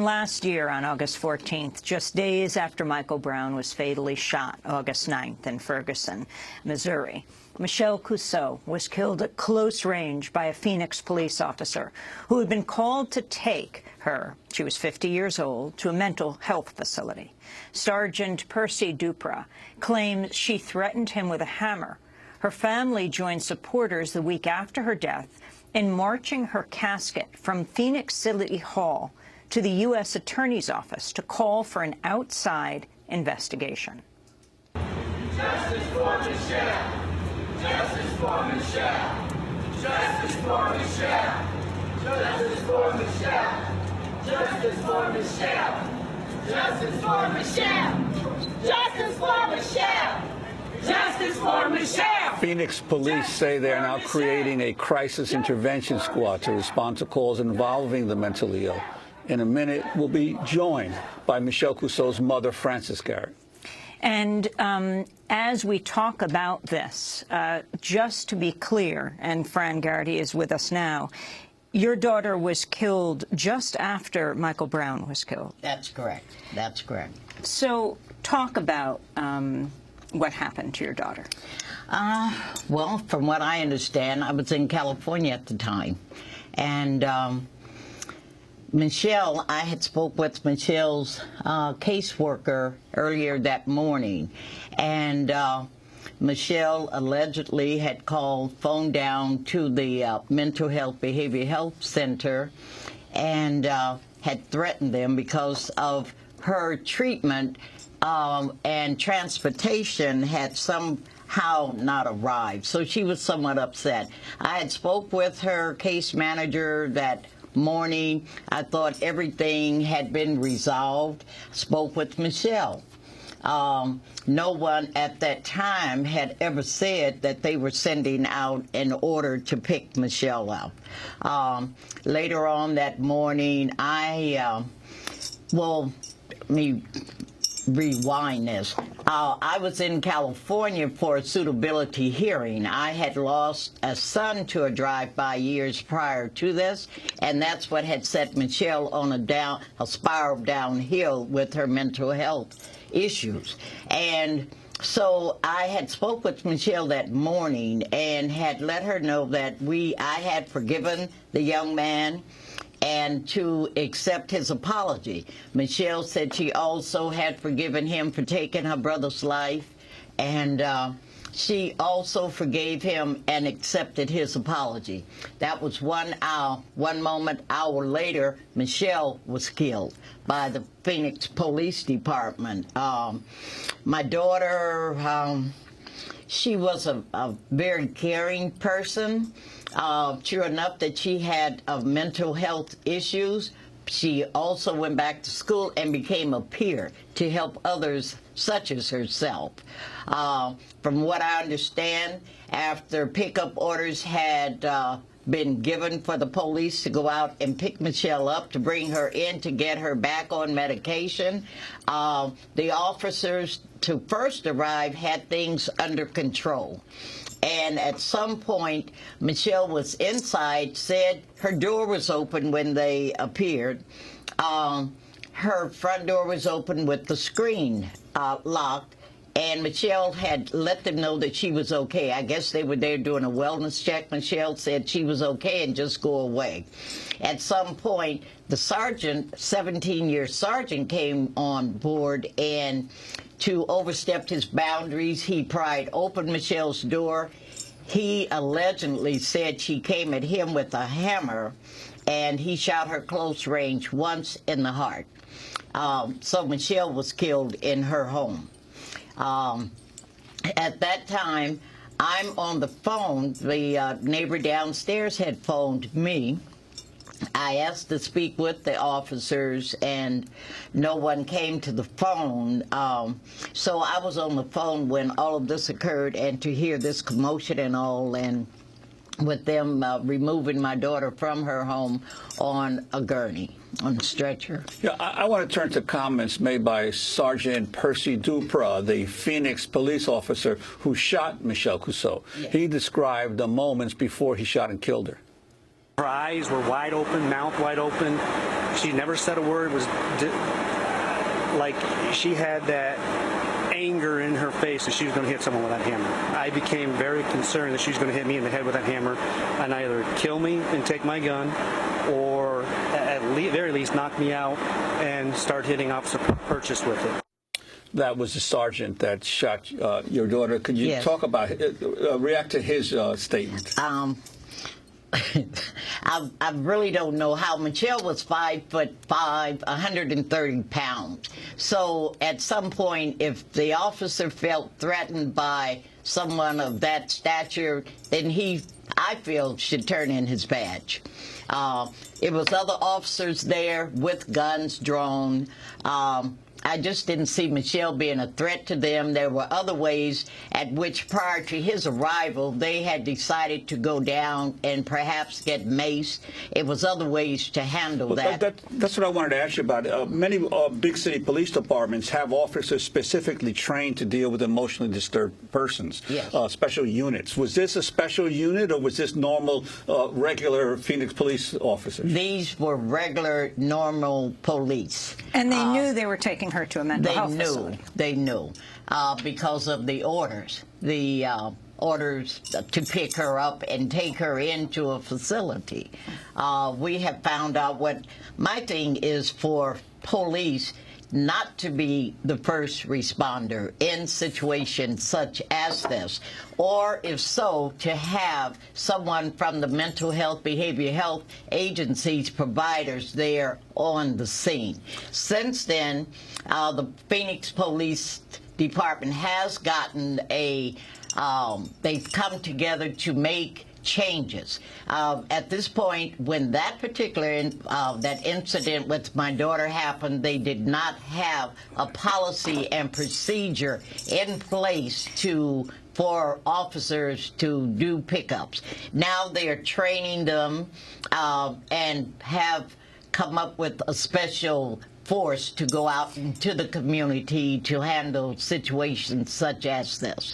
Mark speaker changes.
Speaker 1: And last year, on August 14th, just days after Michael Brown was fatally shot August 9th in Ferguson, Missouri, Michelle Cusseaux was killed at close range by a Phoenix police officer who had been called to take her, she was 50 years old, to a mental health facility. Sergeant Percy Dupra claims she threatened him with a hammer. Her family joined supporters the week after her death in marching her casket from Phoenix City Hall to the U.S. Attorney's Office to call for an outside investigation.
Speaker 2: Justice for Michelle! Justice for Michelle! Justice for Michelle! Justice for Michelle! Justice for Michelle! Justice for Michelle! Justice for Michelle! Justice for Michelle!
Speaker 3: Phoenix police say they're now creating a crisis intervention squad to respond to calls involving the mentally ill. In a minute, we'll be joined by Michelle Cusseaux's mother, Frances Garrett.
Speaker 1: And as we talk about this, just to be clear, and Fran Garrity is with us now, your daughter was killed just after Michael Brown was killed.
Speaker 4: That's correct. That's correct.
Speaker 1: So talk about what happened to your daughter.
Speaker 4: Well, from what I understand, I was in California at the time. And Michelle, I had spoke with Michelle's caseworker earlier that morning. And Michelle allegedly had phoned down to the Mental Health Behavioral Health Center and had threatened them because of her treatment and transportation had somehow not arrived. So she was somewhat upset. I had spoke with her case manager that morning. I thought everything had been resolved. Spoke with Michelle. No one at that time had ever said that they were sending out an order to pick Michelle up. Later on that morning, let me rewind this. I was in California for a suitability hearing. I had lost a son to a drive-by years prior to this, and that's what had set Michelle on a spiral downhill with her mental health issues. And so I had spoke with Michelle that morning and had let her know that I had forgiven the young man and to accept his apology. Michelle said she also had forgiven him for taking her brother's life, and she also forgave him and accepted his apology. That was 1 hour. One hour later, Michelle was killed by the Phoenix Police Department. My daughter, she was a very caring person. Sure enough that she had mental health issues. She also went back to school and became a peer to help others such as herself. From what I understand, after pickup orders had been given for the police to go out and pick Michelle up to bring her in to get her back on medication, the officers to first arrive had things under control. And at some point, Michelle was inside, said her door was open when they appeared. Her front door was open with the screen locked, and Michelle had let them know that she was okay. I guess they were there doing a wellness check. Michelle said she was okay and just go away. At some point, the sergeant, 17-year sergeant, came on board, and to overstep his boundaries, he pried open Michelle's door. He allegedly said she came at him with a hammer, and he shot her close range once in the heart. So Michelle was killed in her home. At that time, I'm on the phone. The neighbor downstairs had phoned me. I asked to speak with the officers, and no one came to the phone. So I was on the phone when all of this occurred, and to hear this commotion and all, and with them removing my daughter from her home on a gurney, on a stretcher.
Speaker 3: Yeah, I want to turn to comments made by Sergeant Percy Dupra, the Phoenix police officer who shot Michelle Cusseaux.
Speaker 4: Yes.
Speaker 3: He described the moments before he shot and killed her.
Speaker 5: Her eyes were wide open, mouth wide open. She never said a word. Like she had that anger in her face that she was going to hit someone with that hammer. I became very concerned that she was going to hit me in the head with that hammer and either kill me and take my gun, or at very least knock me out and start hitting Officer Purchase with it.
Speaker 3: That was the sergeant that shot your daughter. Could you
Speaker 4: Yes.
Speaker 3: talk about react to his statement?
Speaker 4: I really don't know how. Michelle was 5'5", 130 pounds. So at some point, if the officer felt threatened by someone of that stature, then he, I feel, should turn in his badge. It was other officers there with guns drawn. I just didn't see Michelle being a threat to them. There were other ways at which, prior to his arrival, they had decided to go down and perhaps get maced. It was other ways to handle that.
Speaker 3: That's what I wanted to ask you about. Many big city police departments have officers specifically trained to deal with emotionally disturbed persons,
Speaker 4: Yes.
Speaker 3: Special units. Was this a special unit, or was this normal, regular Phoenix police officers?
Speaker 4: These were regular, normal police.
Speaker 1: And they knew they were taking her to a mental health facility.
Speaker 4: They knew, because of the orders. The orders to pick her up and take her into a facility. We have found out what my thing is for police not to be the first responder in situations such as this, or if so, to have someone from the mental health, behavioral health agencies, providers there on the scene. Since then, the Phoenix Police Department has gotten they've come together to make changes. At this point, when that particular that incident with my daughter happened, they did not have a policy and procedure in place for officers to do pickups. Now they are training them and have come up with a special force to go out into the community to handle situations such as this.